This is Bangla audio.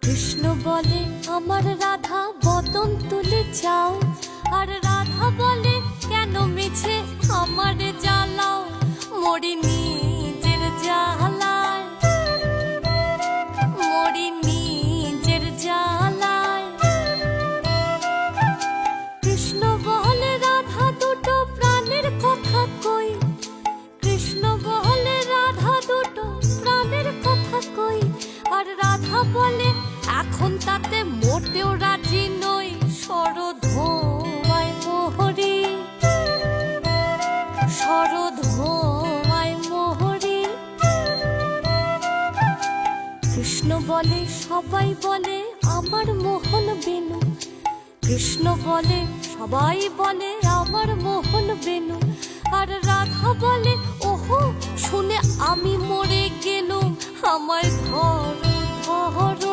কৃষ্ণ বলে আমার রাধা বদন তুলে যাও, আর রাধা বলে কেন মিছে আমার জ্বালাও, মরি নিজের জ্বালায়, মরি নিজের জ্বালায়। কৃষ্ণ বলে রাধা দুটো প্রাণের কথা কই, কৃষ্ণ বলে রাধা দুটো প্রাণের কথা কই, আর রাধা বলে এখন তাতে মোটেও রাজি নই, শরধোয়ায় মোহরি, শরধোয়ায় মোহরি। কৃষ্ণ বলে সবাই বলে আমার মোহন বেনু, কৃষ্ণ বলে সবাই বলে আমার মোহন বেনু, আর রাধা বলে ওহো শুনে আমি মরে গেলুম, আমায় ধরো ধরো